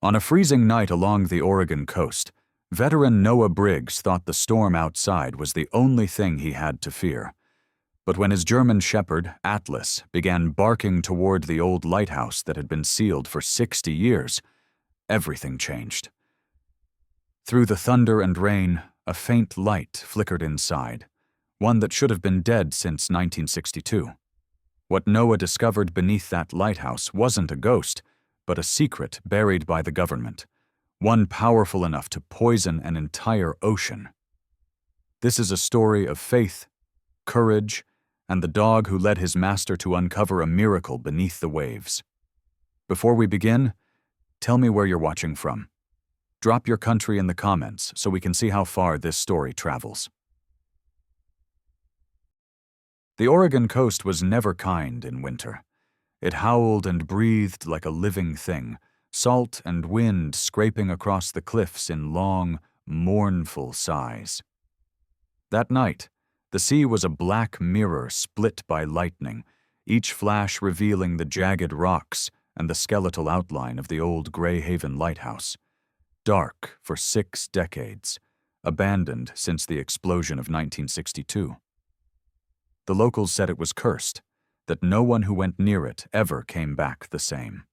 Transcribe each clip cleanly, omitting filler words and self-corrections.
On a freezing night along the Oregon coast, veteran Noah Briggs thought the storm outside was the only thing he had to fear. But when his German shepherd, Atlas, began barking toward the old lighthouse that had been sealed for 60 years, everything changed. Through the thunder and rain, a faint light flickered inside, one that should have been dead since 1962. What Noah discovered beneath that lighthouse wasn't a ghost, but a secret buried by the government, one powerful enough to poison an entire ocean. This is a story of faith, courage, and the dog who led his master to uncover a miracle beneath the waves. Before we begin, tell me where you're watching from. Drop your country in the comments so we can see how far this story travels. The Oregon coast was never kind in winter. It howled and breathed like a living thing, salt and wind scraping across the cliffs in long, mournful sighs. That night, the sea was a black mirror split by lightning, each flash revealing the jagged rocks and the skeletal outline of the old Grey Haven lighthouse. Dark for 6 decades, abandoned since the explosion of 1962. The locals said it was cursed, that no one who went near it ever came back the same.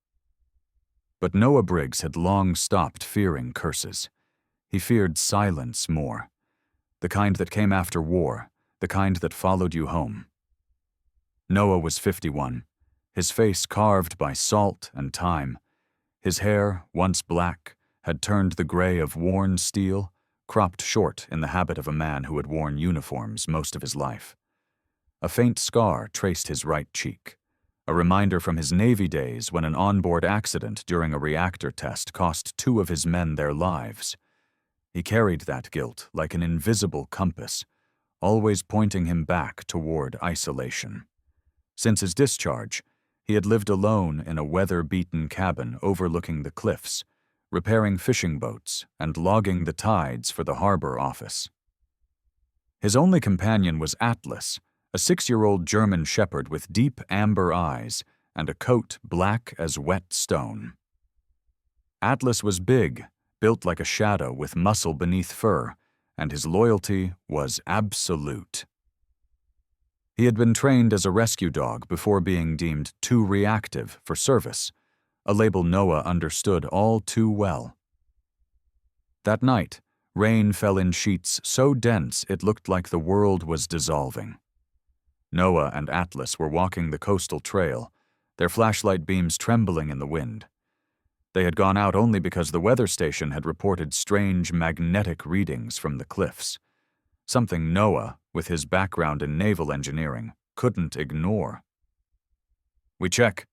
But Noah Briggs had long stopped fearing curses. He feared silence more, the kind that came after war, the kind that followed you home. Noah was 51, his face carved by salt and time. His hair, once black, had turned the gray of worn steel, cropped short in the habit of a man who had worn uniforms most of his life. A faint scar traced his right cheek, a reminder from his Navy days when an onboard accident during a reactor test cost 2 of his men their lives. He carried that guilt like an invisible compass, always pointing him back toward isolation. Since his discharge, he had lived alone in a weather-beaten cabin overlooking the cliffs, repairing fishing boats and logging the tides for the harbor office. His only companion was Atlas, a 6-year-old German shepherd with deep amber eyes and a coat black as wet stone. Atlas was big, built like a shadow with muscle beneath fur, and his loyalty was absolute. He had been trained as a rescue dog before being deemed too reactive for service, a label Noah understood all too well. That night, rain fell in sheets so dense it looked like the world was dissolving. Noah and Atlas were walking the coastal trail, their flashlight beams trembling in the wind. They had gone out only because the weather station had reported strange magnetic readings from the cliffs, something Noah, with his background in naval engineering, couldn't ignore. "We check,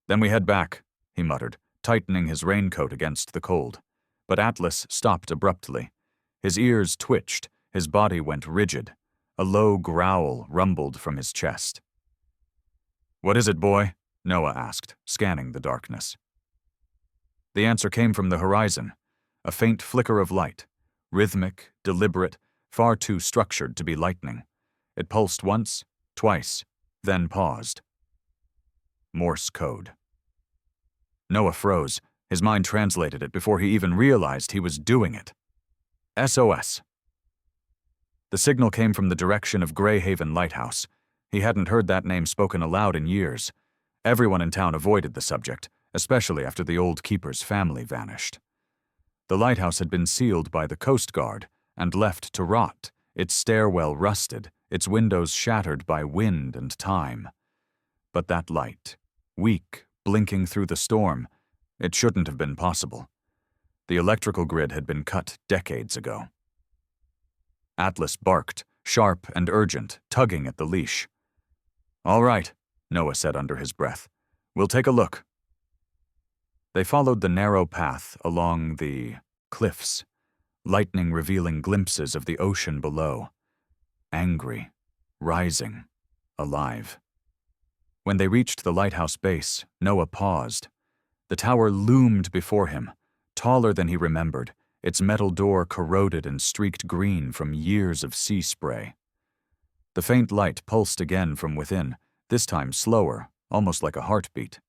then we head back," he muttered, tightening his raincoat against the cold. But Atlas stopped abruptly. His ears twitched, his body went rigid. A low growl rumbled from his chest. "What is it, boy?" Noah asked, scanning the darkness. The answer came from the horizon, a faint flicker of light, rhythmic, deliberate, far too structured to be lightning. It pulsed once, twice, then paused. Morse code. Noah froze. His mind translated it before he even realized he was doing it. SOS. The signal came from the direction of Grey Haven Lighthouse. He hadn't heard that name spoken aloud in years. Everyone in town avoided the subject, especially after the old keeper's family vanished. The lighthouse had been sealed by the Coast Guard and left to rot, its stairwell rusted, its windows shattered by wind and time. But that light, weak, blinking through the storm, it shouldn't have been possible. The electrical grid had been cut decades ago. Atlas barked, sharp and urgent, tugging at the leash. "All right," Noah said under his breath. "We'll take a look." They followed the narrow path along the cliffs, lightning revealing glimpses of the ocean below. Angry, rising, alive. When they reached the lighthouse base, Noah paused. The tower loomed before him, taller than he remembered, its metal door corroded and streaked green from years of sea spray. The faint light pulsed again from within, this time slower, almost like a heartbeat.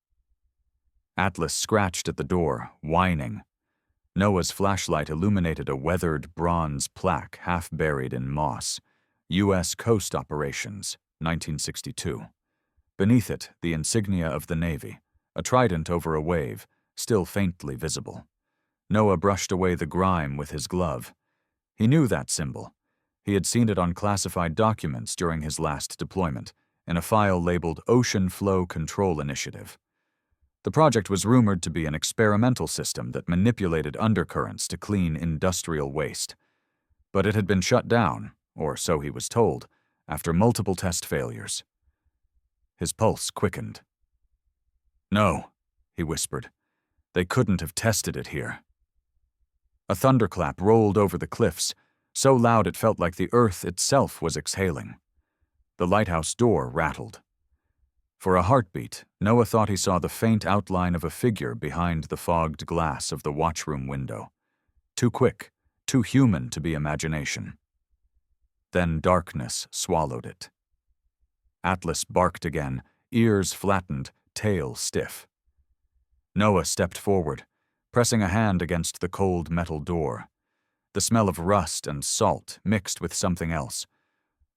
Atlas scratched at the door, whining. Noah's flashlight illuminated a weathered bronze plaque half buried in moss. U.S. Coast Operations, 1962. Beneath it, the insignia of the Navy, a trident over a wave, still faintly visible. Noah brushed away the grime with his glove. He knew that symbol. He had seen it on classified documents during his last deployment, in a file labeled Ocean Flow Control Initiative. The project was rumored to be an experimental system that manipulated undercurrents to clean industrial waste. But it had been shut down, or so he was told, after multiple test failures. His pulse quickened. "No," he whispered. "They couldn't have tested it here." A thunderclap rolled over the cliffs, so loud it felt like the earth itself was exhaling. The lighthouse door rattled. For a heartbeat, Noah thought he saw the faint outline of a figure behind the fogged glass of the watchroom window. Too quick, too human to be imagination. Then darkness swallowed it. Atlas barked again, ears flattened, tail stiff. Noah stepped forward, pressing a hand against the cold metal door. The smell of rust and salt mixed with something else.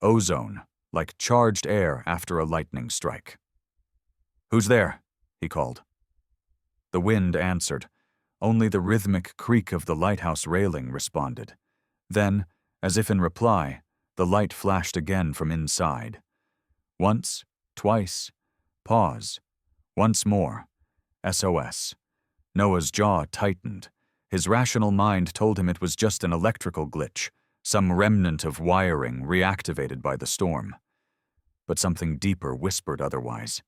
Ozone, like charged air after a lightning strike. "Who's there?" he called. The wind answered. Only the rhythmic creak of the lighthouse railing responded. Then, as if in reply, the light flashed again from inside. Once, twice, pause. Once more. SOS. Noah's jaw tightened. His rational mind told him it was just an electrical glitch, some remnant of wiring reactivated by the storm. But something deeper whispered otherwise.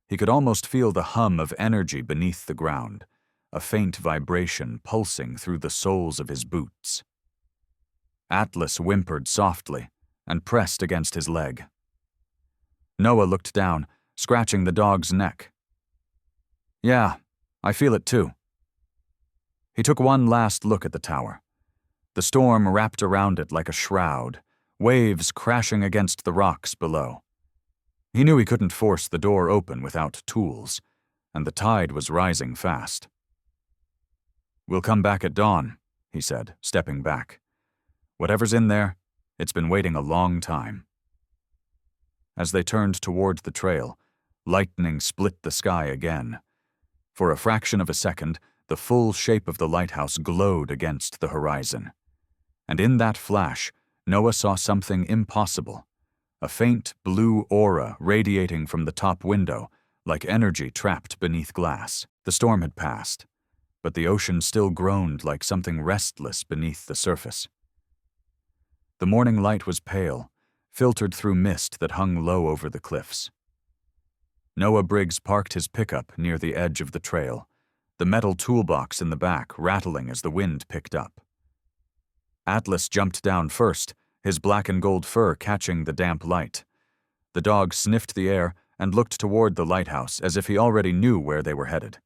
He could almost feel the hum of energy beneath the ground, a faint vibration pulsing through the soles of his boots. Atlas whimpered softly and pressed against his leg. Noah looked down, scratching the dog's neck. "Yeah, I feel it too." He took one last look at the tower. The storm wrapped around it like a shroud, waves crashing against the rocks below. He knew he couldn't force the door open without tools, and the tide was rising fast. "We'll come back at dawn," he said, stepping back. "Whatever's in there, it's been waiting a long time." As they turned toward the trail, lightning split the sky again. For a fraction of a second, the full shape of the lighthouse glowed against the horizon. And in that flash, Noah saw something impossible. A faint blue aura radiating from the top window, like energy trapped beneath glass. The storm had passed, but the ocean still groaned like something restless beneath the surface. The morning light was pale, filtered through mist that hung low over the cliffs. Noah Briggs parked his pickup near the edge of the trail, the metal toolbox in the back rattling as the wind picked up. Atlas jumped down first, his black and gold fur catching the damp light. The dog sniffed the air and looked toward the lighthouse as if he already knew where they were headed.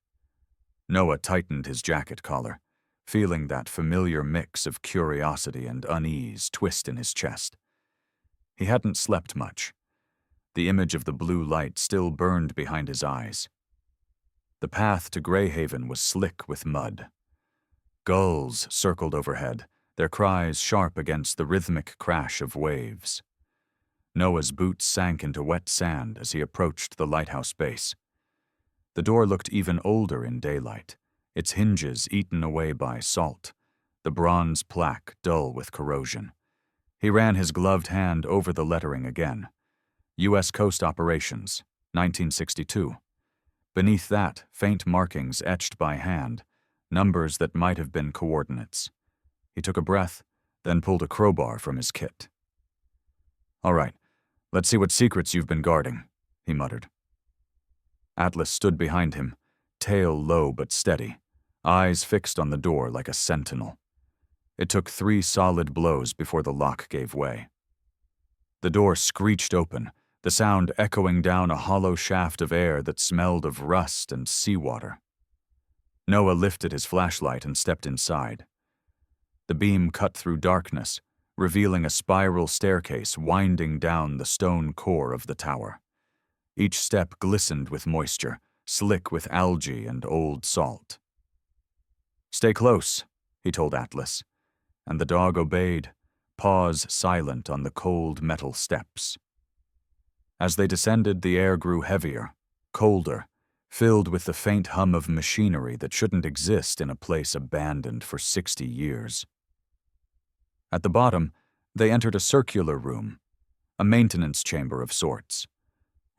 Noah tightened his jacket collar, feeling that familiar mix of curiosity and unease twist in his chest. He hadn't slept much. The image of the blue light still burned behind his eyes. The path to Greyhaven was slick with mud. Gulls circled overhead, their cries sharp against the rhythmic crash of waves. Noah's boots sank into wet sand as he approached the lighthouse base. The door looked even older in daylight, its hinges eaten away by salt, the bronze plaque dull with corrosion. He ran his gloved hand over the lettering again. U.S. Coast Operations, 1962. Beneath that, faint markings etched by hand, numbers that might have been coordinates. He took a breath, then pulled a crowbar from his kit. "All right, let's see what secrets you've been guarding," he muttered. Atlas stood behind him, tail low but steady, eyes fixed on the door like a sentinel. It took 3 solid blows before the lock gave way. The door screeched open, the sound echoing down a hollow shaft of air that smelled of rust and seawater. Noah lifted his flashlight and stepped inside. The beam cut through darkness, revealing a spiral staircase winding down the stone core of the tower. Each step glistened with moisture, slick with algae and old salt. "Stay close," he told Atlas, and the dog obeyed, paws silent on the cold metal steps. As they descended, the air grew heavier, colder, filled with the faint hum of machinery that shouldn't exist in a place abandoned for 60 years. At the bottom, they entered a circular room, a maintenance chamber of sorts.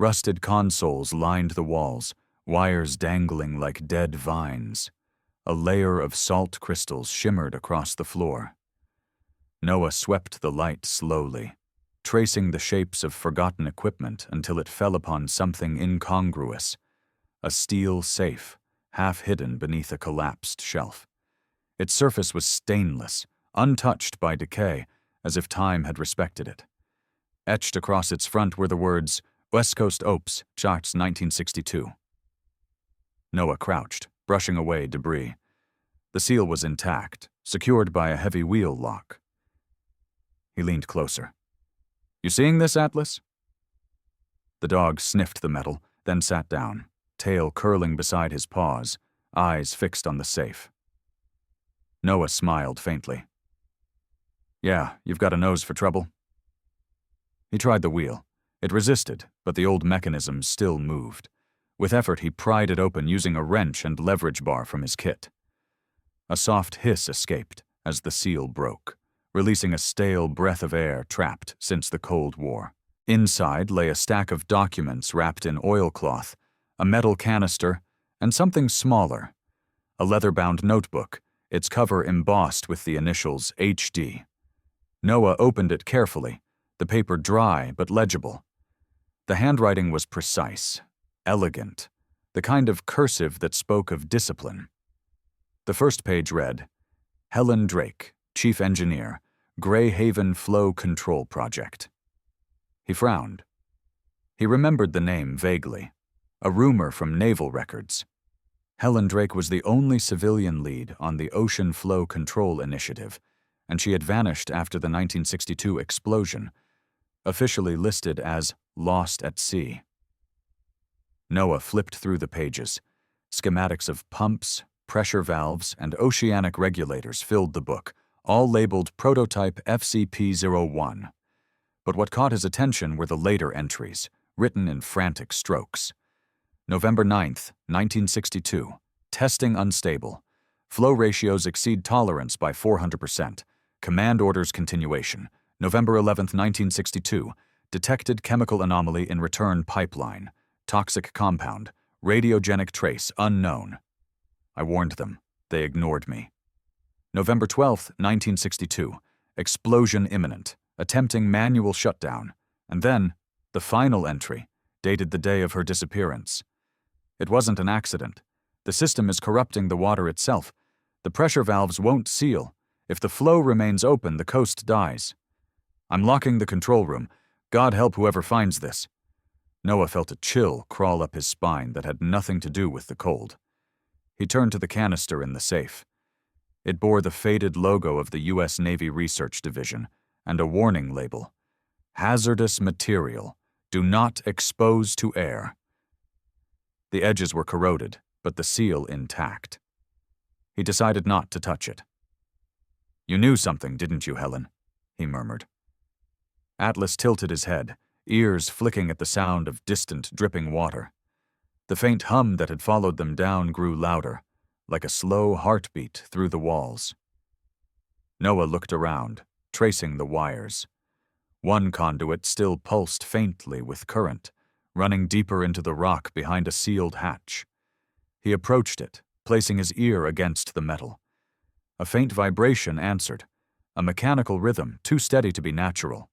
Rusted consoles lined the walls, wires dangling like dead vines. A layer of salt crystals shimmered across the floor. Noah swept the light slowly, tracing the shapes of forgotten equipment until it fell upon something incongruous, a steel safe, half hidden beneath a collapsed shelf. Its surface was stainless, untouched by decay, as if time had respected it. Etched across its front were the words, West Coast Opes, Charts 1962. Noah crouched, brushing away debris. The seal was intact, secured by a heavy wheel lock. He leaned closer. "You seeing this, Atlas?" The dog sniffed the metal, then sat down, tail curling beside his paws, eyes fixed on the safe. Noah smiled faintly. "Yeah, you've got a nose for trouble." He tried the wheel. It resisted, but the old mechanism still moved. With effort, he pried it open using a wrench and leverage bar from his kit. A soft hiss escaped as the seal broke, releasing a stale breath of air trapped since the Cold War. Inside lay a stack of documents wrapped in oilcloth, a metal canister, and something smaller, a leather-bound notebook, its cover embossed with the initials HD. Noah opened it carefully, the paper dry but legible. The handwriting was precise, elegant, the kind of cursive that spoke of discipline. The first page read, Helen Drake, Chief Engineer, Grey Haven Flow Control Project. He frowned. He remembered the name vaguely, a rumor from naval records. Helen Drake was the only civilian lead on the Ocean Flow Control Initiative, and she had vanished after the 1962 explosion, officially listed as lost at sea. Noah flipped through the pages. Schematics of pumps, pressure valves, and oceanic regulators filled the book, all labeled Prototype FCP-01. But what caught his attention were the later entries, written in frantic strokes. November 9th, 1962. Testing unstable. Flow ratios exceed tolerance by 400%. Command orders continuation. November 11th, 1962. Detected chemical anomaly in return pipeline. Toxic compound. Radiogenic trace unknown. I warned them. They ignored me. November 12th, 1962. Explosion imminent. Attempting manual shutdown. And then, the final entry, dated the day of her disappearance. It wasn't an accident. The system is corrupting the water itself. The pressure valves won't seal. If the flow remains open, the coast dies. I'm locking the control room. God help whoever finds this. Noah felt a chill crawl up his spine that had nothing to do with the cold. He turned to the canister in the safe. It bore the faded logo of the U.S. Navy Research Division and a warning label. Hazardous material. Do not expose to air. The edges were corroded, but the seal intact. He decided not to touch it. You knew something, didn't you, Helen? He murmured. Atlas tilted his head, ears flicking at the sound of distant dripping water. The faint hum that had followed them down grew louder, like a slow heartbeat through the walls. Noah looked around, tracing the wires. One conduit still pulsed faintly with current, running deeper into the rock behind a sealed hatch. He approached it, placing his ear against the metal. A faint vibration answered, a mechanical rhythm too steady to be natural.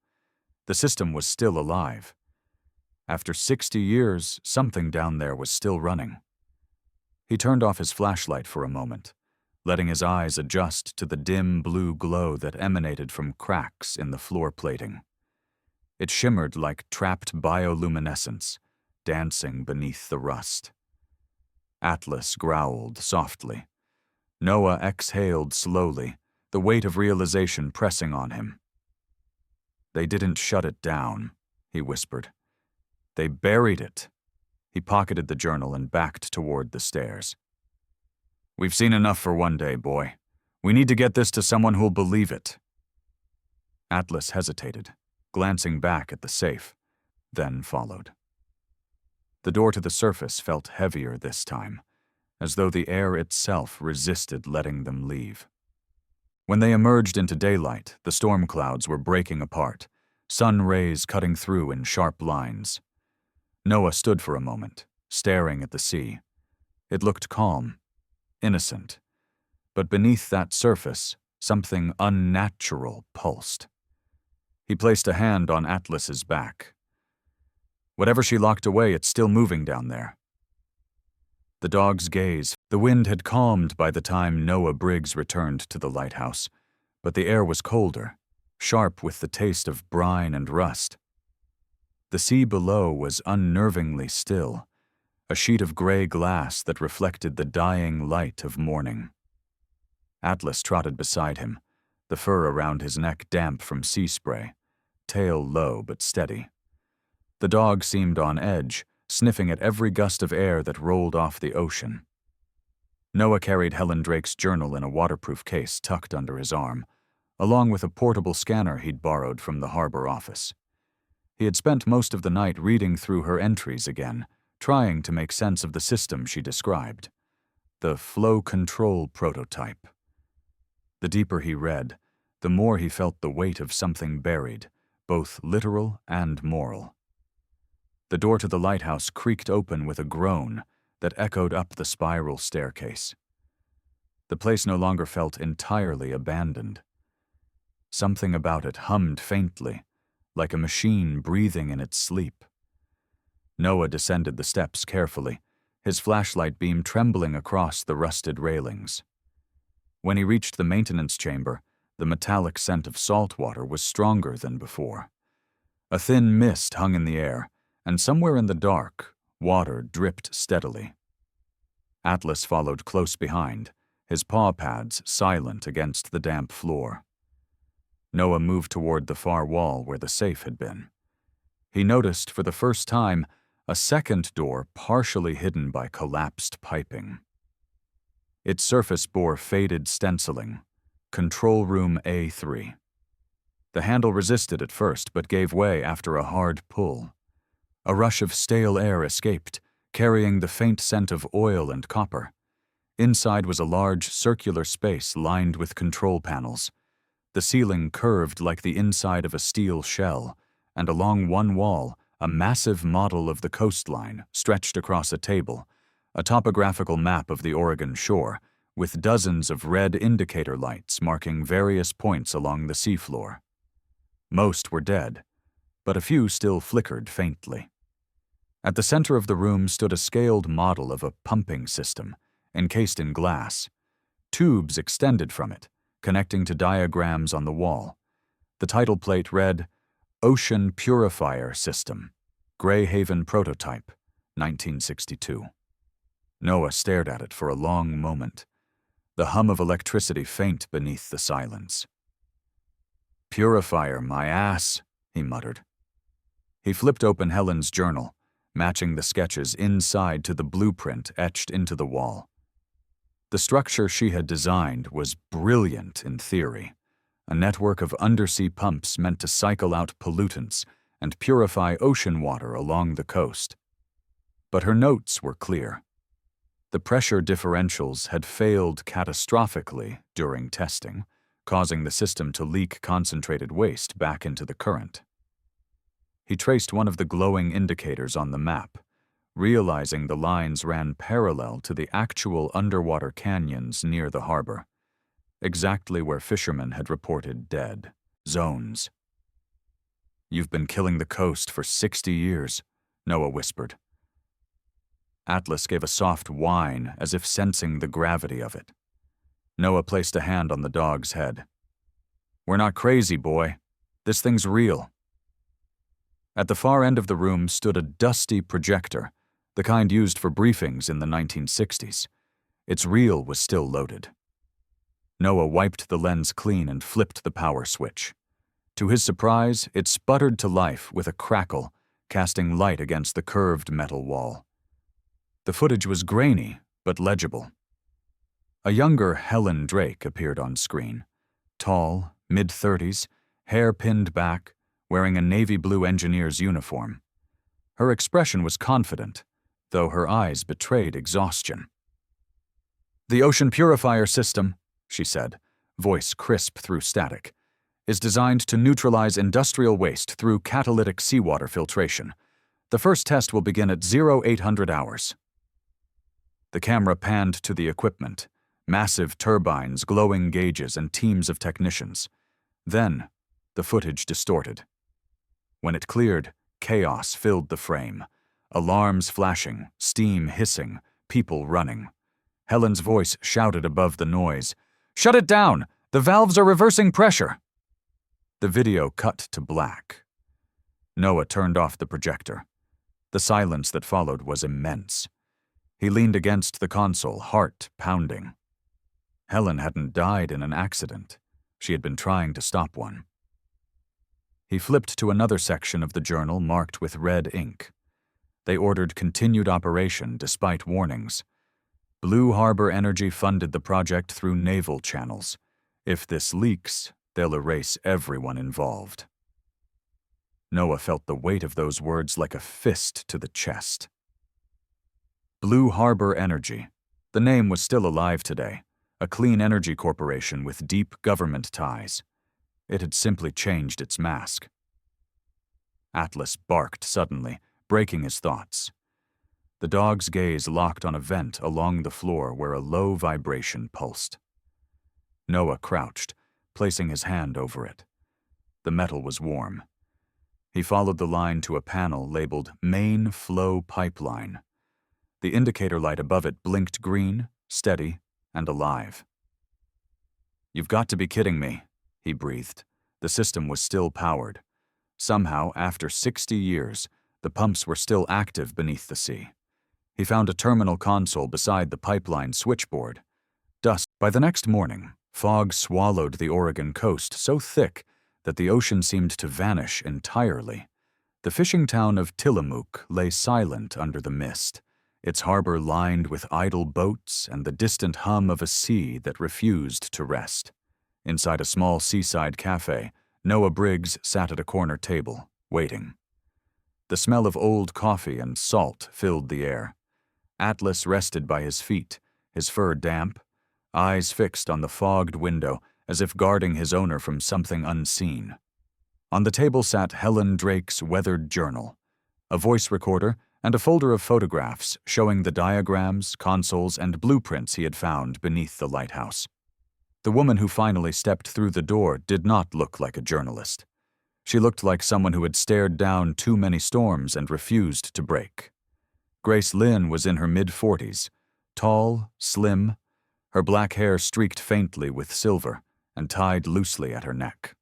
The system was still alive. After 60 years, something down there was still running. He turned off his flashlight for a moment, letting his eyes adjust to the dim blue glow that emanated from cracks in the floor plating. It shimmered like trapped bioluminescence, dancing beneath the rust. Atlas growled softly. Noah exhaled slowly, the weight of realization pressing on him. They didn't shut it down, he whispered. They buried it. He pocketed the journal and backed toward the stairs. We've seen enough for one day, boy. We need to get this to someone who'll believe it. Atlas hesitated, glancing back at the safe, then followed. The door to the surface felt heavier this time, as though the air itself resisted letting them leave. When they emerged into daylight, the storm clouds were breaking apart, sun rays cutting through in sharp lines. Noah stood for a moment, staring at the sea. It looked calm, innocent, but beneath that surface, something unnatural pulsed. He placed a hand on Atlas's back. Whatever she locked away, it's still moving down there. The dog's gaze. The wind had calmed by the time Noah Briggs returned to the lighthouse, but the air was colder, sharp with the taste of brine and rust. The sea below was unnervingly still, a sheet of gray glass that reflected the dying light of morning. Atlas trotted beside him, the fur around his neck damp from sea spray, tail low but steady. The dog seemed on edge, sniffing at every gust of air that rolled off the ocean. Noah carried Helen Drake's journal in a waterproof case tucked under his arm, along with a portable scanner he'd borrowed from the harbor office. He had spent most of the night reading through her entries again, trying to make sense of the system she described. The flow control prototype. The deeper he read, the more he felt the weight of something buried, both literal and moral. The door to the lighthouse creaked open with a groan that echoed up the spiral staircase. The place no longer felt entirely abandoned. Something about it hummed faintly, like a machine breathing in its sleep. Noah descended the steps carefully, his flashlight beam trembling across the rusted railings. When he reached the maintenance chamber, the metallic scent of salt water was stronger than before. A thin mist hung in the air, and somewhere in the dark, water dripped steadily. Atlas followed close behind, his paw pads silent against the damp floor. Noah moved toward the far wall where the safe had been. He noticed for the first time a second door partially hidden by collapsed piping. Its surface bore faded stenciling, Control Room A3. The handle resisted at first but gave way after a hard pull. A rush of stale air escaped, carrying the faint scent of oil and copper. Inside was a large circular space lined with control panels. The ceiling curved like the inside of a steel shell, and along one wall, a massive model of the coastline stretched across a table, a topographical map of the Oregon shore, with dozens of red indicator lights marking various points along the seafloor. Most were dead, but a few still flickered faintly. At the center of the room stood a scaled model of a pumping system, encased in glass. Tubes extended from it, connecting to diagrams on the wall. The title plate read, Ocean Purifier System, Greyhaven Prototype, 1962. Noah stared at it for a long moment, the hum of electricity faint beneath the silence. Purifier, my ass, he muttered. He flipped open Helen's journal, matching the sketches inside to the blueprint etched into the wall. The structure she had designed was brilliant in theory, a network of undersea pumps meant to cycle out pollutants and purify ocean water along the coast. But her notes were clear. The pressure differentials had failed catastrophically during testing, causing the system to leak concentrated waste back into the current. He traced one of the glowing indicators on the map, realizing the lines ran parallel to the actual underwater canyons near the harbor, exactly where fishermen had reported dead zones. You've been killing the coast for 60 years, Noah whispered. Atlas gave a soft whine as if sensing the gravity of it. Noah placed a hand on the dog's head. We're not crazy, boy. This thing's real. At the far end of the room stood a dusty projector, the kind used for briefings in the 1960s. Its reel was still loaded. Noah wiped the lens clean and flipped the power switch. To his surprise, it sputtered to life with a crackle, casting light against the curved metal wall. The footage was grainy, but legible. A younger Helen Drake appeared on screen. Tall, mid-30s, hair pinned back, wearing a navy blue engineer's uniform. Her expression was confident, though her eyes betrayed exhaustion. "The ocean purifier system," she said, voice crisp through static, "is designed to neutralize industrial waste through catalytic seawater filtration. The first test will begin at 0800 hours. The camera panned to the equipment, massive turbines, glowing gauges, and teams of technicians. Then, the footage distorted. When it cleared, chaos filled the frame. Alarms flashing, steam hissing, people running. Helen's voice shouted above the noise, "Shut it down! The valves are reversing pressure!" The video cut to black. Noah turned off the projector. The silence that followed was immense. He leaned against the console, heart pounding. Helen hadn't died in an accident. She had been trying to stop one. He flipped to another section of the journal marked with red ink. They ordered continued operation despite warnings. Blue Harbor Energy funded the project through naval channels. If this leaks, they'll erase everyone involved. Noah felt the weight of those words like a fist to the chest. Blue Harbor Energy. The name was still alive today, a clean energy corporation with deep government ties. It had simply changed its mask. Atlas barked suddenly, breaking his thoughts. The dog's gaze locked on a vent along the floor where a low vibration pulsed. Noah crouched, placing his hand over it. The metal was warm. He followed the line to a panel labeled Main Flow Pipeline. The indicator light above it blinked green, steady, and alive. "You've got to be kidding me," he breathed. The system was still powered. Somehow, after 60 years, the pumps were still active beneath the sea. He found a terminal console beside the pipeline switchboard. Dusk. By the next morning, fog swallowed the Oregon coast so thick that the ocean seemed to vanish entirely. The fishing town of Tillamook lay silent under the mist, its harbor lined with idle boats and the distant hum of a sea that refused to rest. Inside a small seaside cafe, Noah Briggs sat at a corner table, waiting. The smell of old coffee and salt filled the air. Atlas rested by his feet, his fur damp, eyes fixed on the fogged window as if guarding his owner from something unseen. On the table sat Helen Drake's weathered journal, a voice recorder, and a folder of photographs showing the diagrams, consoles, and blueprints he had found beneath the lighthouse. The woman who finally stepped through the door did not look like a journalist. She looked like someone who had stared down too many storms and refused to break. Grace Lynn was in her mid-40s, tall, slim, her black hair streaked faintly with silver and tied loosely at her neck.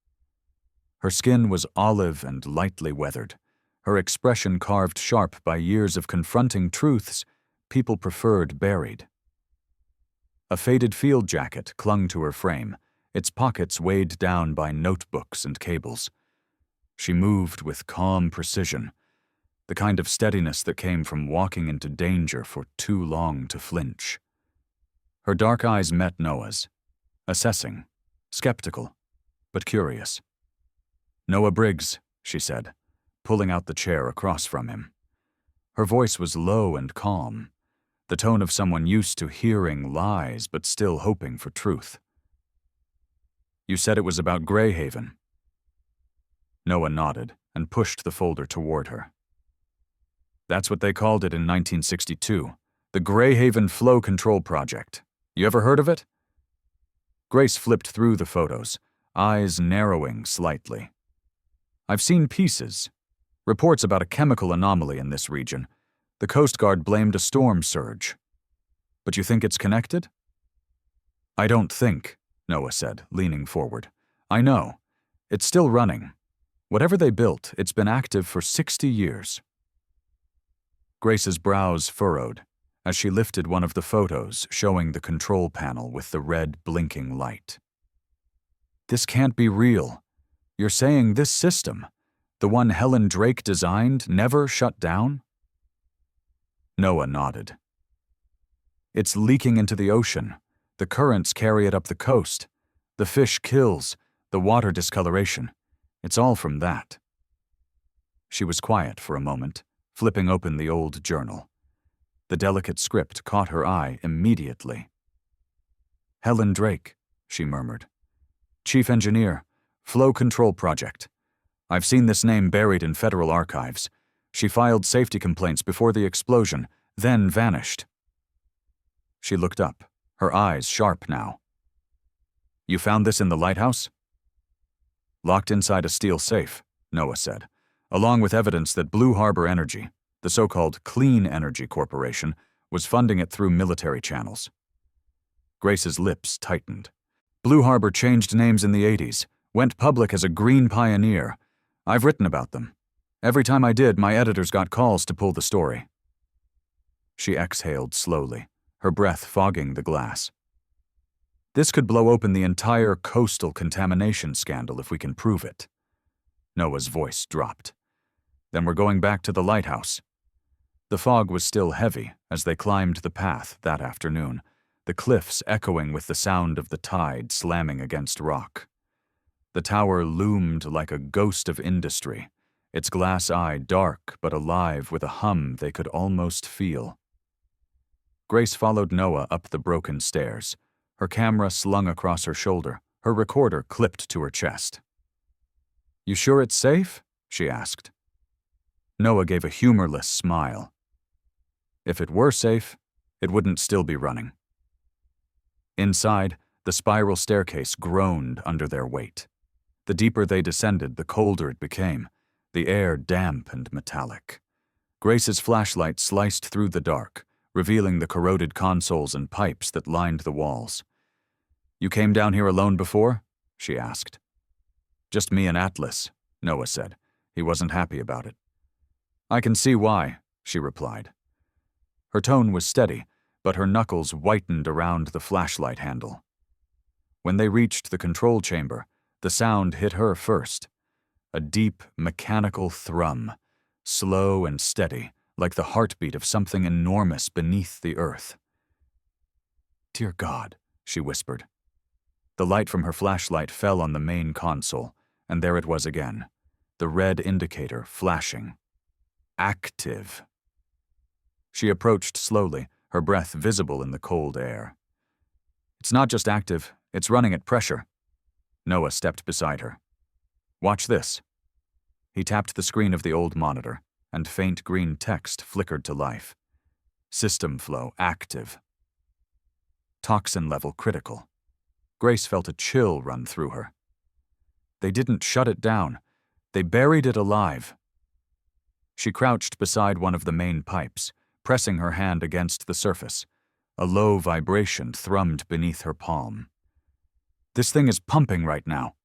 Her skin was olive and lightly weathered, her expression carved sharp by years of confronting truths people preferred buried. A faded field jacket clung to her frame, its pockets weighed down by notebooks and cables. She moved with calm precision, the kind of steadiness that came from walking into danger for too long to flinch. Her dark eyes met Noah's, assessing, skeptical, but curious. "Noah Briggs," she said, pulling out the chair across from him. Her voice was low and calm, the tone of someone used to hearing lies but still hoping for truth. "You said it was about Greyhaven." Noah nodded and pushed the folder toward her. "That's what they called it in 1962, the Greyhaven Flow Control Project. You ever heard of it?" Grace flipped through the photos, eyes narrowing slightly. "I've seen pieces. Reports about a chemical anomaly in this region. The Coast Guard blamed a storm surge. But you think it's connected?" "I don't think," Noah said, leaning forward. "I know. It's still running. Whatever they built, it's been active for 60 years. Grace's brows furrowed as she lifted one of the photos showing the control panel with the red blinking light. "This can't be real. You're saying this system, the one Helen Drake designed, never shut down?" Noah nodded. "It's leaking into the ocean, The currents carry it up the coast. The fish kills, the water discoloration. It's all from that. She was quiet for a moment, flipping open the old journal. The delicate script caught her eye immediately. Helen Drake, she murmured. Chief Engineer, Flow Control Project. I've seen this name buried in federal archives. She filed safety complaints before the explosion, then vanished. She looked up, her eyes sharp now. You found this in the lighthouse? Locked inside a steel safe, Noah said, along with evidence that Blue Harbor Energy, the so-called Clean Energy Corporation, was funding it through military channels. Grace's lips tightened. Blue Harbor changed names in the 80s, went public as a green pioneer. I've written about them. Every time I did, my editors got calls to pull the story. She exhaled slowly, her breath fogging the glass. This could blow open the entire coastal contamination scandal if we can prove it. Noah's voice dropped. Then we're going back to the lighthouse. The fog was still heavy as they climbed the path that afternoon, the cliffs echoing with the sound of the tide slamming against rock. The tower loomed like a ghost of industry, its glass eye dark but alive with a hum they could almost feel. Grace followed Noah up the broken stairs, her camera slung across her shoulder, her recorder clipped to her chest. You sure it's safe? She asked. Noah gave a humorless smile. If it were safe, it wouldn't still be running. Inside, the spiral staircase groaned under their weight. The deeper they descended, the colder it became, the air damp and metallic. Grace's flashlight sliced through the dark, revealing the corroded consoles and pipes that lined the walls. You came down here alone before? She asked. Just me and Atlas, Noah said. He wasn't happy about it. I can see why, she replied. Her tone was steady, but her knuckles whitened around the flashlight handle. When they reached the control chamber, the sound hit her first. A deep, mechanical thrum, slow and steady, like the heartbeat of something enormous beneath the earth. Dear God, she whispered. The light from her flashlight fell on the main console, and there it was again, the red indicator flashing. Active. She approached slowly, her breath visible in the cold air. It's not just active, it's running at pressure. Noah stepped beside her. Watch this. He tapped the screen of the old monitor, and faint green text flickered to life. System flow active. Toxin level critical. Grace felt a chill run through her. They didn't shut it down. They buried it alive. She crouched beside one of the main pipes, pressing her hand against the surface. A low vibration thrummed beneath her palm. This thing is pumping right now.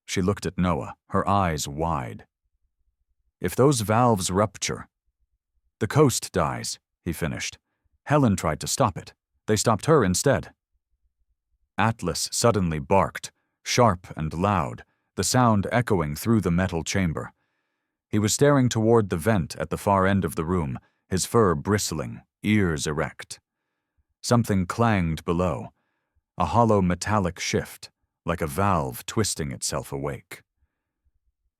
She looked at Noah, her eyes wide. If those valves rupture... The coast dies, he finished. Helen tried to stop it. They stopped her instead. Atlas suddenly barked, sharp and loud, the sound echoing through the metal chamber. He was staring toward the vent at the far end of the room, his fur bristling, ears erect. Something clanged below, a hollow metallic shift, like a valve twisting itself awake.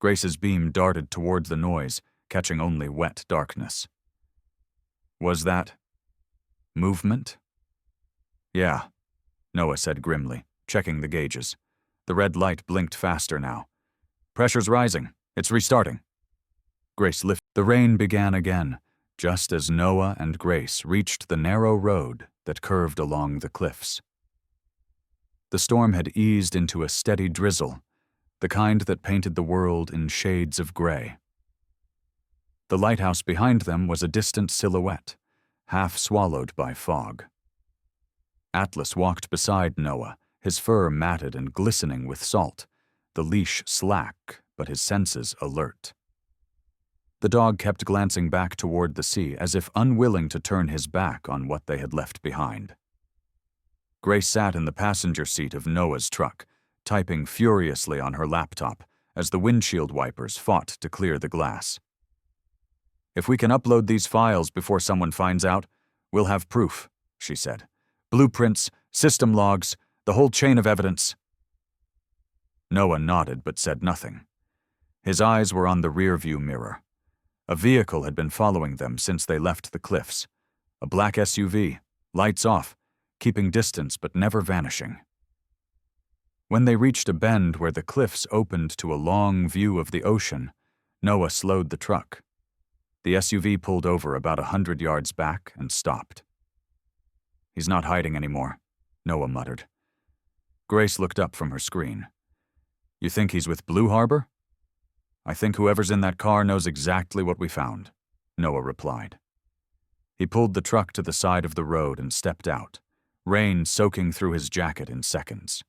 Grace's beam darted toward the noise, catching only wet darkness. Was that movement? Yeah, Noah said grimly, checking the gauges. The red light blinked faster now. Pressure's rising. It's restarting. Grace lifted. The rain began again, just as Noah and Grace reached the narrow road that curved along the cliffs. The storm had eased into a steady drizzle, the kind that painted the world in shades of gray. The lighthouse behind them was a distant silhouette, half swallowed by fog. Atlas walked beside Noah, his fur matted and glistening with salt, the leash slack, but his senses alert. The dog kept glancing back toward the sea as if unwilling to turn his back on what they had left behind. Grace sat in the passenger seat of Noah's truck, typing furiously on her laptop as the windshield wipers fought to clear the glass. If we can upload these files before someone finds out, we'll have proof, she said. Blueprints, System logs, the whole chain of evidence." Noah nodded but said nothing. His eyes were on the rearview mirror. A vehicle had been following them since they left the cliffs. A black SUV, lights off, keeping distance but never vanishing. When they reached a bend where the cliffs opened to a long view of the ocean, Noah slowed the truck. The SUV pulled over about 100 yards back and stopped. "He's not hiding anymore," Noah muttered. Grace looked up from her screen. "You think he's with Blue Harbor?" "I think whoever's in that car knows exactly what we found," Noah replied. He pulled the truck to the side of the road and stepped out, rain soaking through his jacket in seconds.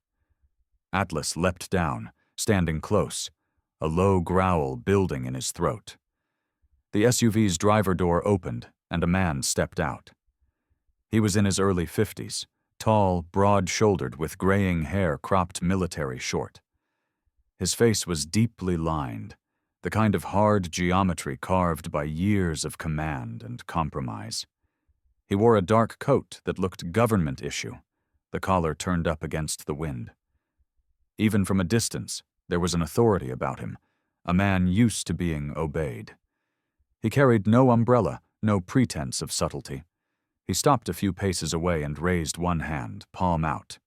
Atlas leapt down, standing close, a low growl building in his throat. The SUV's driver door opened, and a man stepped out. He was in his early 50s, tall, broad-shouldered, with graying hair cropped military short. His face was deeply lined, the kind of hard geometry carved by years of command and compromise. He wore a dark coat that looked government issue, the collar turned up against the wind. Even from a distance, there was an authority about him, a man used to being obeyed. He carried no umbrella, no pretense of subtlety. He stopped a few paces away and raised one hand, palm out.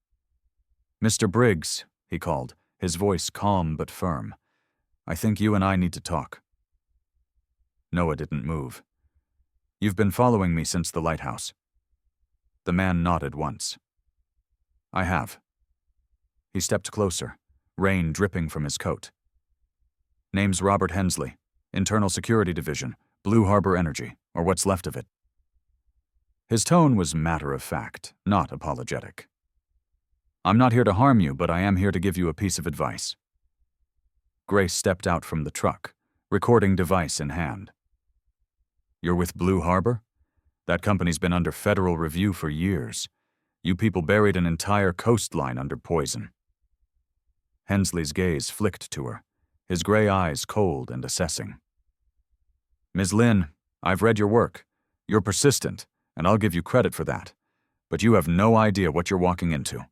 "Mr. Briggs," he called, his voice calm but firm. "I think you and I need to talk." Noah didn't move. "You've been following me since the lighthouse." The man nodded once. "I have." He stepped closer, rain dripping from his coat. "Name's Robert Hensley, Internal Security Division, Blue Harbor Energy, or what's left of it." His tone was matter-of-fact, not apologetic. "I'm not here to harm you, but I am here to give you a piece of advice." Grace stepped out from the truck, recording device in hand. "You're with Blue Harbor? That company's been under federal review for years. You people buried an entire coastline under poison." Hensley's gaze flicked to her, his gray eyes cold and assessing. "Ms. Lynn, I've read your work. You're persistent, and I'll give you credit for that. But you have no idea what you're walking into.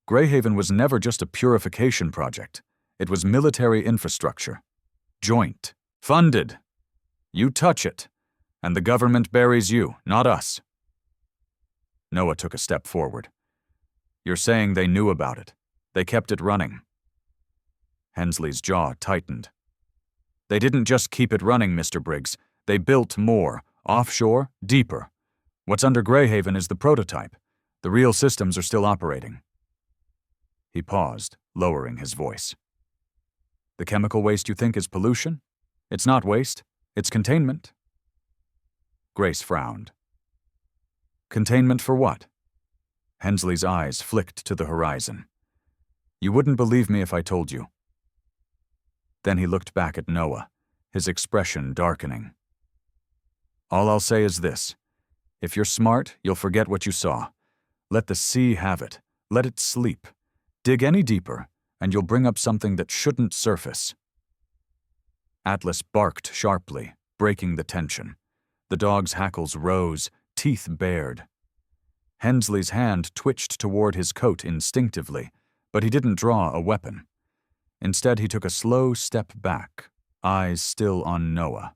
Greyhaven was never just a purification project. It was military infrastructure. Joint. Funded. You touch it, and the government buries you, not us." Noah took a step forward. "You're saying they knew about it. They kept it running." Hensley's jaw tightened. "They didn't just keep it running, Mr. Briggs. They built more, offshore, deeper. What's under Greyhaven is the prototype. The real systems are still operating." He paused, lowering his voice. "The chemical waste you think is pollution? It's not waste. It's containment." Grace frowned. "Containment for what?" Hensley's eyes flicked to the horizon. "You wouldn't believe me if I told you." Then he looked back at Noah, his expression darkening. "All I'll say is this. If you're smart, you'll forget what you saw. Let the sea have it. Let it sleep. Dig any deeper, and you'll bring up something that shouldn't surface." Atlas barked sharply, breaking the tension. The dog's hackles rose, teeth bared. Hensley's hand twitched toward his coat instinctively, but he didn't draw a weapon. Instead, he took a slow step back, eyes still on Noah.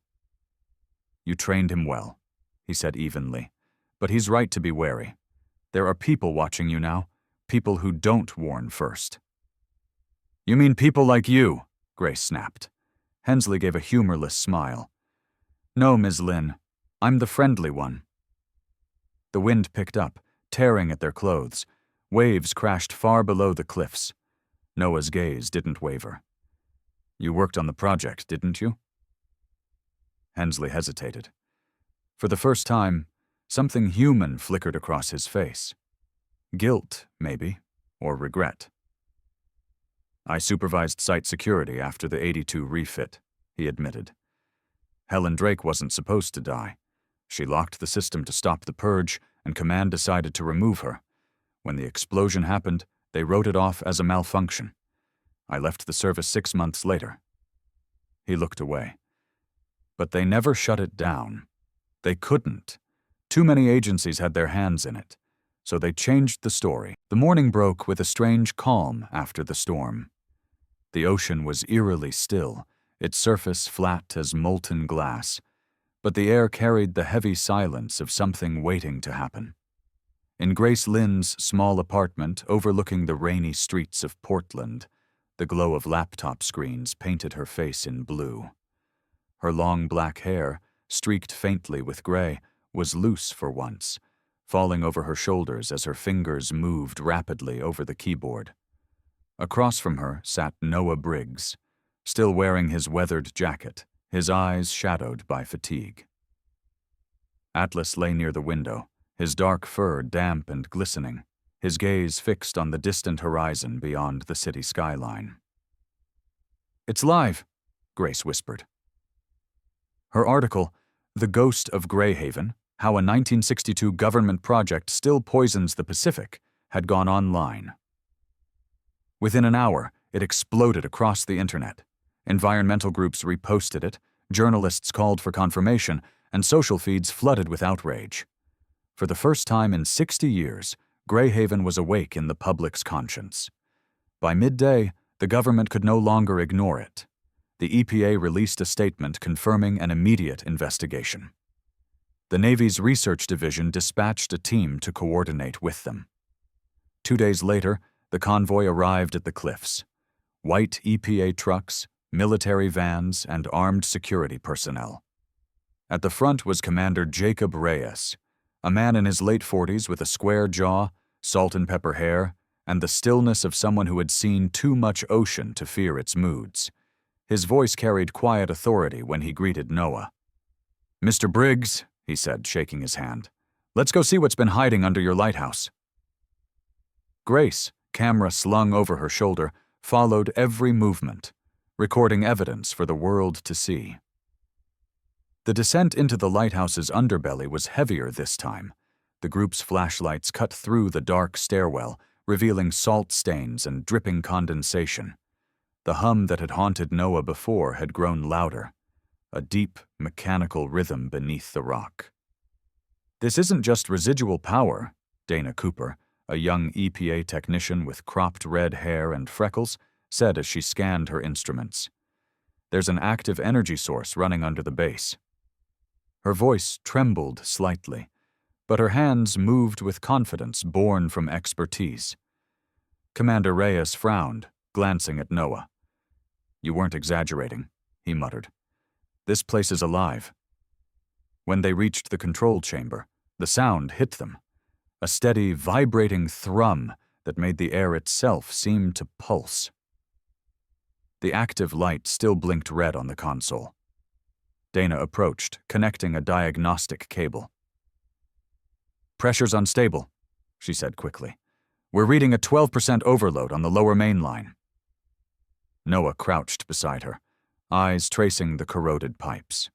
"You trained him well," he said evenly, "but he's right to be wary. There are people watching you now, people who don't warn first." "You mean people like you?" Grace snapped. Hensley gave a humorless smile. "No, Ms. Lynn. I'm the friendly one." The wind picked up, tearing at their clothes. Waves crashed far below the cliffs. Noah's gaze didn't waver. "You worked on the project, didn't you?" Hensley hesitated. For the first time, something human flickered across his face. Guilt, maybe, or regret. "I supervised site security after the 82 refit," he admitted. "Helen Drake wasn't supposed to die. She locked the system to stop the purge, and Command decided to remove her. When the explosion happened, they wrote it off as a malfunction. I left the service 6 months later." He looked away. "But they never shut it down. They couldn't. Too many agencies had their hands in it. So they changed the story. The morning broke with a strange calm after the storm. The ocean was eerily still, its surface flat as molten glass, but the air carried the heavy silence of something waiting to happen. In Grace Lynn's small apartment overlooking the rainy streets of Portland, the glow of laptop screens painted her face in blue. Her long black hair, streaked faintly with gray, was loose for once, falling over her shoulders as her fingers moved rapidly over the keyboard. Across from her sat Noah Briggs, still wearing his weathered jacket, his eyes shadowed by fatigue. Atlas lay near the window, his dark fur damp and glistening, his gaze fixed on the distant horizon beyond the city skyline. "It's live," Grace whispered. Her article, "The Ghost of Greyhaven: How a 1962 Government Project Still Poisons the Pacific," had gone online. Within an hour, it exploded across the internet. Environmental groups reposted it, journalists called for confirmation, and social feeds flooded with outrage. For the first time in 60 years, Greyhaven was awake in the public's conscience. By midday, the government could no longer ignore it. The EPA released a statement confirming an immediate investigation. The Navy's research division dispatched a team to coordinate with them. 2 days later, the convoy arrived at the cliffs. White EPA trucks, military vans, and armed security personnel. At the front was Commander Jacob Reyes, a man in his late 40s with a square jaw, salt and pepper hair, and the stillness of someone who had seen too much ocean to fear its moods. His voice carried quiet authority when he greeted Noah. "Mr. Briggs," he said, shaking his hand, "let's go see what's been hiding under your lighthouse." Grace, camera slung over her shoulder, followed every movement, recording evidence for the world to see. The descent into the lighthouse's underbelly was heavier this time. The group's flashlights cut through the dark stairwell, revealing salt stains and dripping condensation. The hum that had haunted Noah before had grown louder, a deep, mechanical rhythm beneath the rock. "This isn't just residual power," Dana Cooper, a young EPA technician with cropped red hair and freckles, said as she scanned her instruments. "There's an active energy source running under the base." Her voice trembled slightly, but her hands moved with confidence born from expertise. Commander Reyes frowned, glancing at Noah. "You weren't exaggerating," he muttered. "This place is alive." When they reached the control chamber, the sound hit them, a steady, vibrating thrum that made the air itself seem to pulse. The active light still blinked red on the console. Dana approached, connecting a diagnostic cable. "Pressure's unstable," she said quickly. "We're reading a 12% overload on the lower main line." Noah crouched beside her, eyes tracing the corroded pipes.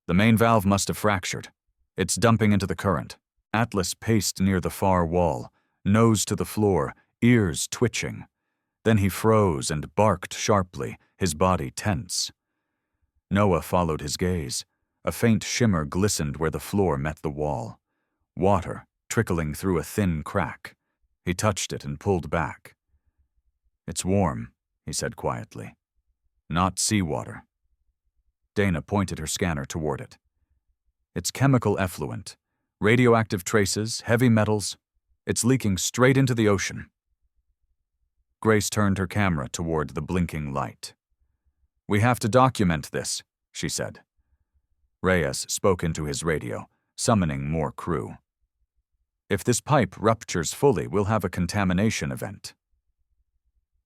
"The main valve must have fractured. It's dumping into the current." Atlas paced near the far wall, nose to the floor, ears twitching. Then he froze and barked sharply, his body tense. Noah followed his gaze. A faint shimmer glistened where the floor met the wall. Water trickling through a thin crack. He touched it and pulled back. "It's warm," he said quietly. "Not seawater." Dana pointed her scanner toward it. "It's chemical effluent. Radioactive traces, heavy metals. It's leaking straight into the ocean." Grace turned her camera toward the blinking light. "We have to document this," she said. Reyes spoke into his radio, summoning more crew. "If this pipe ruptures fully, we'll have a contamination event."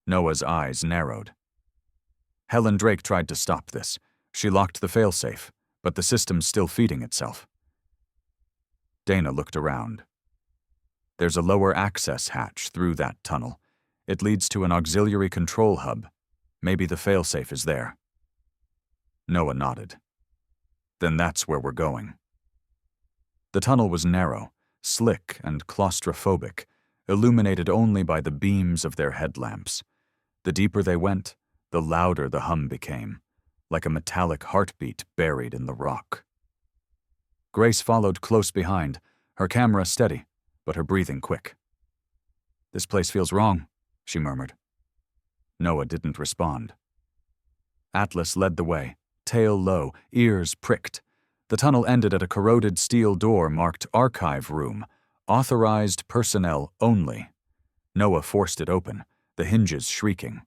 Noah's eyes narrowed. "Helen Drake tried to stop this. She locked the failsafe, but the system's still feeding itself." Dana looked around. "There's a lower access hatch through that tunnel. It leads to an auxiliary control hub. Maybe the failsafe is there." Noah nodded. "Then that's where we're going." The tunnel was narrow, slick and claustrophobic, illuminated only by the beams of their headlamps. The deeper they went, the louder the hum became, like a metallic heartbeat buried in the rock. Grace followed close behind, her camera steady, but her breathing quick. "This place feels wrong," she murmured. Noah didn't respond. Atlas led the way, tail low, ears pricked. The tunnel ended at a corroded steel door marked Archive Room, authorized personnel only. Noah forced it open, the hinges shrieking.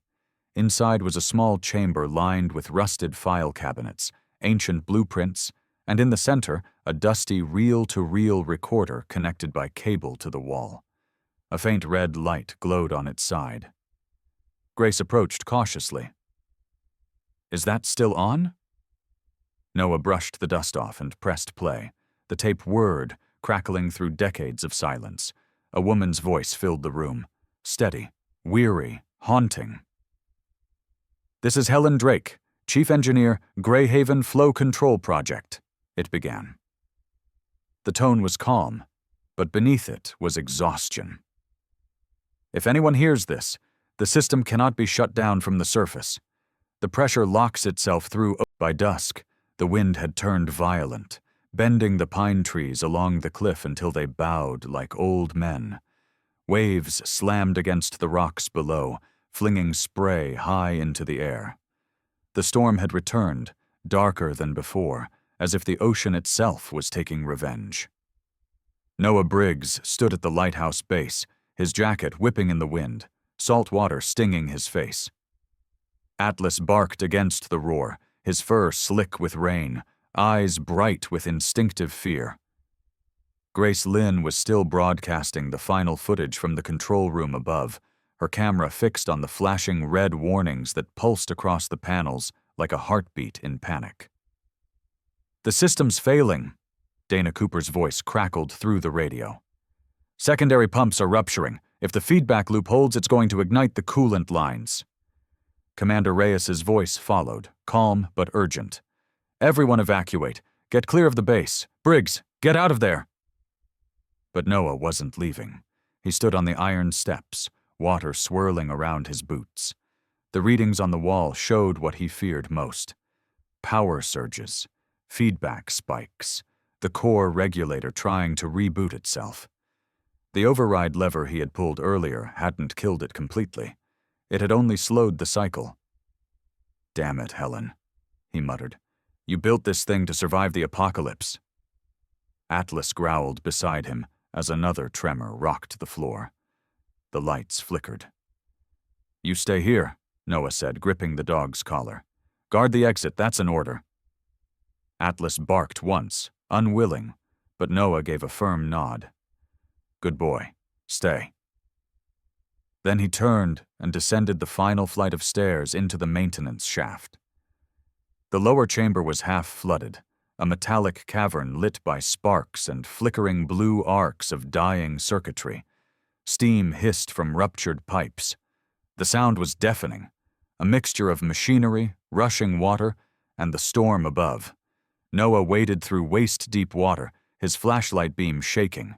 Inside was a small chamber lined with rusted file cabinets, ancient blueprints, and in the center, a dusty reel-to-reel recorder connected by cable to the wall. A faint red light glowed on its side. Grace approached cautiously. "Is that still on?" Noah brushed the dust off and pressed play. The tape whirred, crackling through decades of silence. A woman's voice filled the room. Steady, weary, haunting. "This is Helen Drake, Chief Engineer, Greyhaven Flow Control Project," it began. The tone was calm, but beneath it was exhaustion. "If anyone hears this, the system cannot be shut down from the surface. The pressure locks itself through. By dusk, the wind had turned violent, bending the pine trees along the cliff until they bowed like old men. Waves slammed against the rocks below, flinging spray high into the air. The storm had returned, darker than before, as if the ocean itself was taking revenge. Noah Briggs stood at the lighthouse base, his jacket whipping in the wind, salt water stinging his face. Atlas barked against the roar, his fur slick with rain, eyes bright with instinctive fear. Grace Lynn was still broadcasting the final footage from the control room above, her camera fixed on the flashing red warnings that pulsed across the panels like a heartbeat in panic. "The system's failing," Dana Cooper's voice crackled through the radio. "Secondary pumps are rupturing. If the feedback loop holds, it's going to ignite the coolant lines." Commander Reyes's voice followed, calm but urgent. "Everyone evacuate. Get clear of the base. Briggs, get out of there!" But Noah wasn't leaving. He stood on the iron steps, water swirling around his boots. The readings on the wall showed what he feared most. Power surges, feedback spikes, the core regulator trying to reboot itself. The override lever he had pulled earlier hadn't killed it completely. It had only slowed the cycle. "Damn it, Helen," he muttered. "You built this thing to survive the apocalypse." Atlas growled beside him as another tremor rocked the floor. The lights flickered. "You stay here," Noah said, gripping the dog's collar. "Guard the exit, that's an order." Atlas barked once, unwilling, but Noah gave a firm nod. "Good boy. Stay." Then he turned and descended the final flight of stairs into the maintenance shaft. The lower chamber was half flooded, a metallic cavern lit by sparks and flickering blue arcs of dying circuitry. Steam hissed from ruptured pipes. The sound was deafening, a mixture of machinery, rushing water, and the storm above. Noah waded through waist-deep water, his flashlight beam shaking.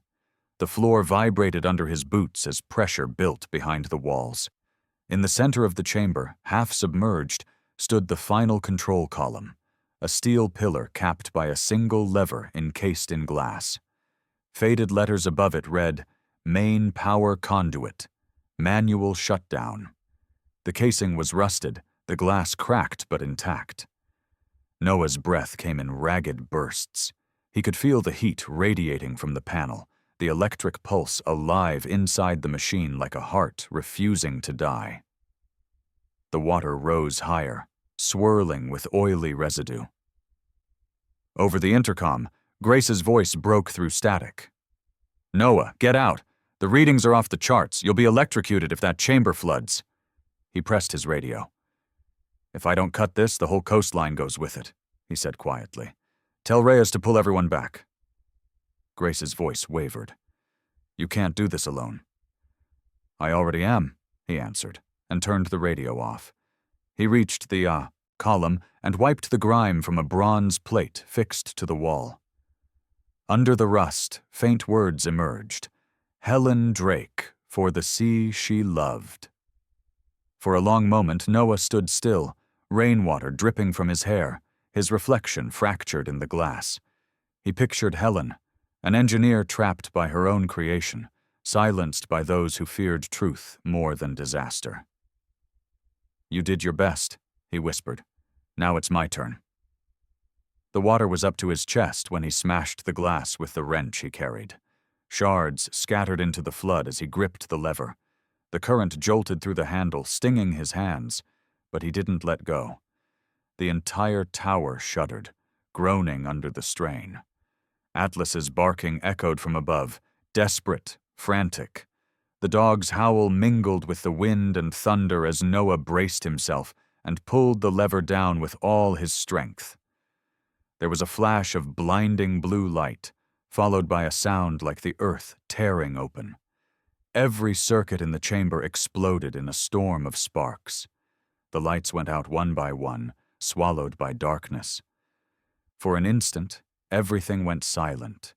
The floor vibrated under his boots as pressure built behind the walls. In the center of the chamber, half submerged, stood the final control column, a steel pillar capped by a single lever encased in glass. Faded letters above it read, "Main Power Conduit, Manual Shutdown." The casing was rusted, the glass cracked but intact. Noah's breath came in ragged bursts. He could feel the heat radiating from the panel, the electric pulse alive inside the machine like a heart refusing to die. The water rose higher, swirling with oily residue. Over the intercom, Grace's voice broke through static. "Noah, get out! The readings are off the charts. You'll be electrocuted if that chamber floods." He pressed his radio. "If I don't cut this, the whole coastline goes with it," he said quietly. "Tell Reyes to pull everyone back." Grace's voice wavered. "You can't do this alone." "I already am," he answered, and turned the radio off. He reached the column and wiped the grime from a bronze plate fixed to the wall. Under the rust, faint words emerged. "Helen Drake, for the sea she loved." For a long moment, Noah stood still, rainwater dripping from his hair, his reflection fractured in the glass. He pictured Helen, an engineer trapped by her own creation, silenced by those who feared truth more than disaster. "You did your best," he whispered. "Now it's my turn." The water was up to his chest when he smashed the glass with the wrench he carried. Shards scattered into the flood as he gripped the lever. The current jolted through the handle, stinging his hands, but he didn't let go. The entire tower shuddered, groaning under the strain. Atlas's barking echoed from above, desperate, frantic. The dog's howl mingled with the wind and thunder as Noah braced himself and pulled the lever down with all his strength. There was a flash of blinding blue light, followed by a sound like the earth tearing open. Every circuit in the chamber exploded in a storm of sparks. The lights went out one by one, swallowed by darkness. For an instant, everything went silent.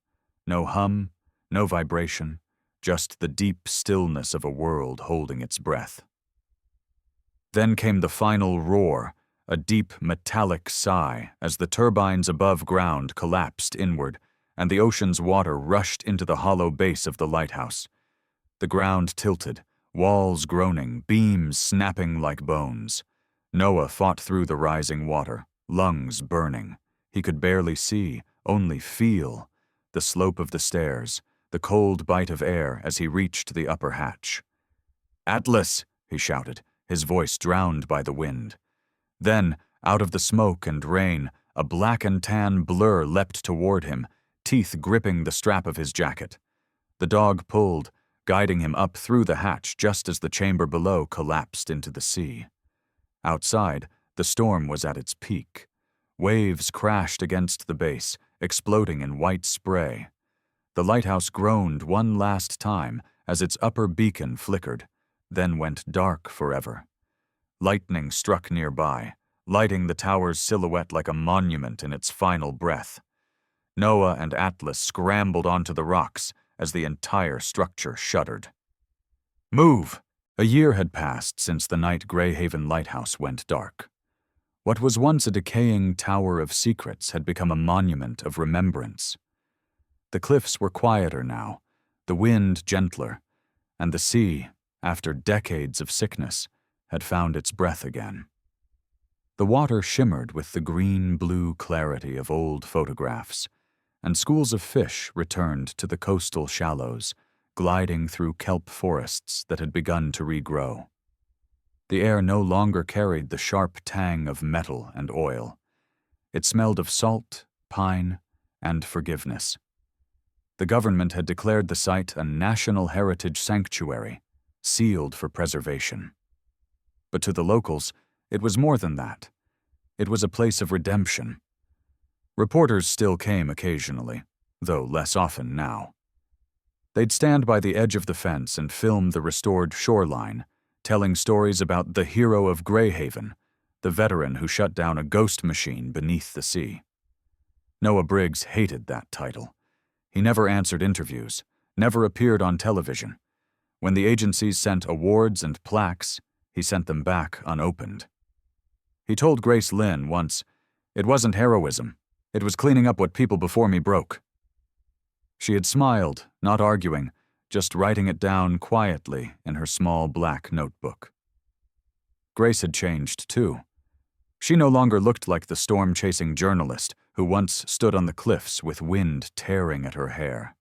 No hum, no vibration, just the deep stillness of a world holding its breath. Then came the final roar, a deep metallic sigh as the turbines above ground collapsed inward and the ocean's water rushed into the hollow base of the lighthouse. The ground tilted, walls groaning, beams snapping like bones. Noah fought through the rising water, lungs burning. He could barely see, only feel, the slope of the stairs, the cold bite of air as he reached the upper hatch. "Atlas!" he shouted, his voice drowned by the wind. Then, out of the smoke and rain, a black and tan blur leapt toward him, teeth gripping the strap of his jacket. The dog pulled, guiding him up through the hatch just as the chamber below collapsed into the sea. Outside, the storm was at its peak. Waves crashed against the base, exploding in white spray. The lighthouse groaned one last time as its upper beacon flickered, then went dark forever. Lightning struck nearby, lighting the tower's silhouette like a monument in its final breath. Noah and Atlas scrambled onto the rocks as the entire structure shuddered. "Move!" A year had passed since the night Greyhaven Lighthouse went dark. What was once a decaying tower of secrets had become a monument of remembrance. The cliffs were quieter now, the wind gentler, and the sea, after decades of sickness, had found its breath again. The water shimmered with the green-blue clarity of old photographs, and schools of fish returned to the coastal shallows, gliding through kelp forests that had begun to regrow. The air no longer carried the sharp tang of metal and oil. It smelled of salt, pine, and forgiveness. The government had declared the site a National Heritage Sanctuary, sealed for preservation. But to the locals, it was more than that. It was a place of redemption. Reporters still came occasionally, though less often now. They'd stand by the edge of the fence and film the restored shoreline, telling stories about the hero of Greyhaven, the veteran who shut down a ghost machine beneath the sea. Noah Briggs hated that title. He never answered interviews, never appeared on television. When the agencies sent awards and plaques, he sent them back unopened. He told Grace Lynn once, "It wasn't heroism. It was cleaning up what people before me broke." She had smiled, not arguing, just writing it down quietly in her small black notebook. Grace had changed, too. She no longer looked like the storm-chasing journalist who once stood on the cliffs with wind tearing at her hair.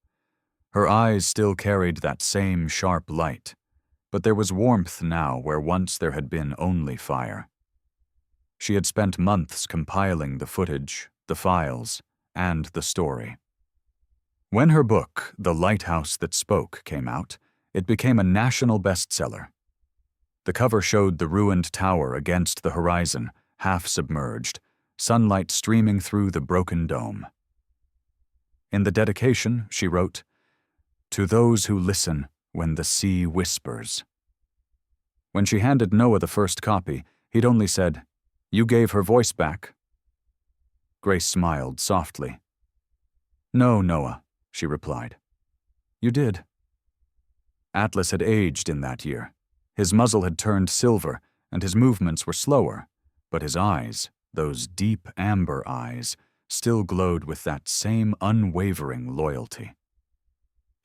Her eyes still carried that same sharp light, but there was warmth now where once there had been only fire. She had spent months compiling the footage, the files, and the story. When her book, The Lighthouse That Spoke, came out, it became a national bestseller. The cover showed the ruined tower against the horizon, half submerged, sunlight streaming through the broken dome. In the dedication, she wrote, "To those who listen when the sea whispers." When she handed Noah the first copy, he'd only said, "You gave her voice back." Grace smiled softly. "No, Noah," she replied. "You did." Atlas had aged in that year. His muzzle had turned silver, and his movements were slower, but his eyes, those deep amber eyes, still glowed with that same unwavering loyalty.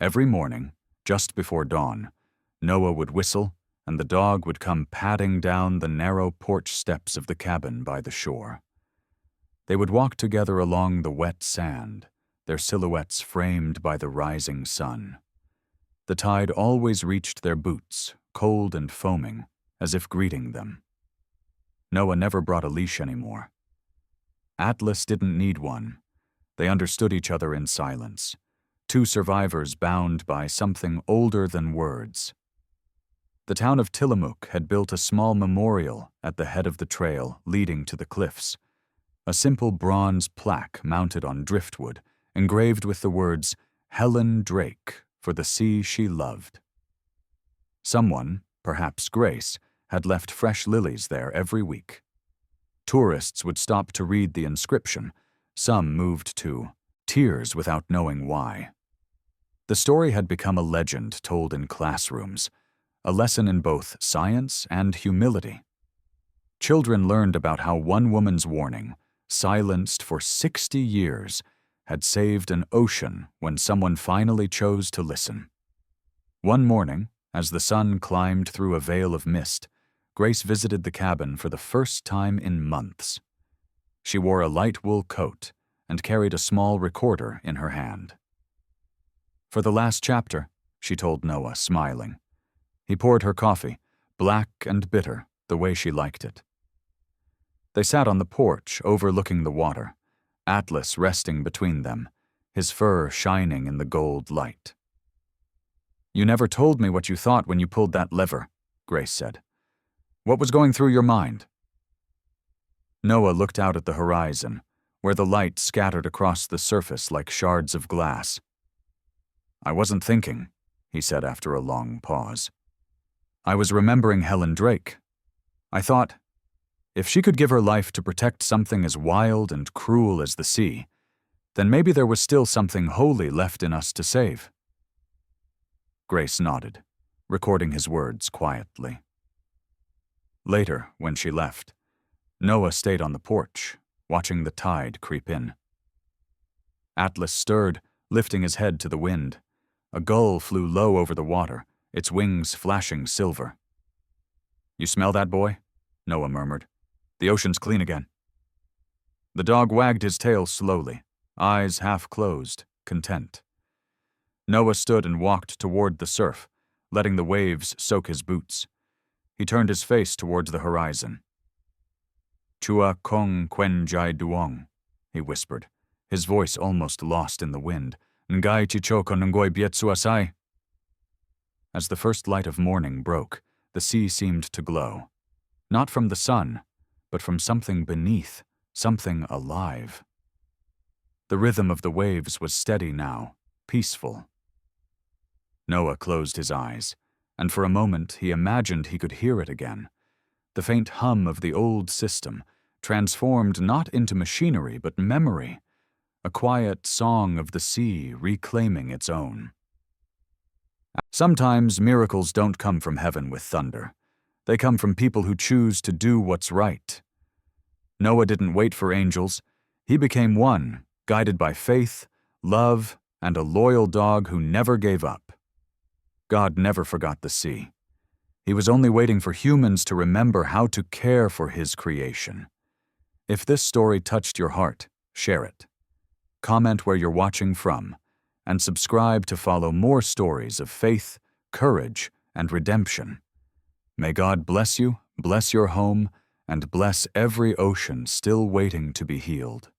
Every morning, Just before dawn, Noah would whistle, and the dog would come padding down the narrow porch steps of the cabin by the shore. They would walk together along the wet sand, their silhouettes framed by the rising sun. The tide always reached their boots, cold and foaming, as if greeting them. Noah never brought a leash anymore. Atlas didn't need one. They understood each other in silence, two survivors bound by something older than words. The town of Tillamook had built a small memorial at the head of the trail leading to the cliffs, a simple bronze plaque mounted on driftwood, engraved with the words, "Helen Drake, for the sea she loved." Someone, perhaps Grace, had left fresh lilies there every week. Tourists would stop to read the inscription, some moved to tears without knowing why. The story had become a legend told in classrooms, a lesson in both science and humility. Children learned about how one woman's warning, silenced for 60 years, had saved an ocean when someone finally chose to listen. One morning, as the sun climbed through a veil of mist, Grace visited the cabin for the first time in months. She wore a light wool coat and carried a small recorder in her hand. "For the last chapter," she told Noah, smiling. He poured her coffee, black and bitter, the way she liked it. They sat on the porch overlooking the water, Atlas resting between them, his fur shining in the gold light. "You never told me what you thought when you pulled that lever," Grace said. "What was going through your mind?" Noah looked out at the horizon, where the light scattered across the surface like shards of glass. "I wasn't thinking," he said after a long pause. "I was remembering Helen Drake. I thought, if she could give her life to protect something as wild and cruel as the sea, then maybe there was still something holy left in us to save." Grace nodded, recording his words quietly. Later, when she left, Noah stayed on the porch, watching the tide creep in. Atlas stirred, lifting his head to the wind. A gull flew low over the water, its wings flashing silver. "You smell that, boy?" Noah murmured. "The ocean's clean again." The dog wagged his tail slowly, eyes half closed, content. Noah stood and walked toward the surf, letting the waves soak his boots. He turned his face towards the horizon. "Chua kong quen jai duong," he whispered, his voice almost lost in the wind. "Ngai chichoko ngoi bietsu asai." As the first light of morning broke, the sea seemed to glow, not from the sun, but from something beneath, something alive. The rhythm of the waves was steady now, peaceful. Noah closed his eyes, and for a moment he imagined he could hear it again, the faint hum of the old system, transformed not into machinery but memory, a quiet song of the sea reclaiming its own. Sometimes miracles don't come from heaven with thunder. They come from people who choose to do what's right. Noah didn't wait for angels. He became one, guided by faith, love, and a loyal dog who never gave up. God never forgot the sea. He was only waiting for humans to remember how to care for his creation. If this story touched your heart, share it. Comment where you're watching from, and subscribe to follow more stories of faith, courage, and redemption. May God bless you, bless your home, and bless every ocean still waiting to be healed.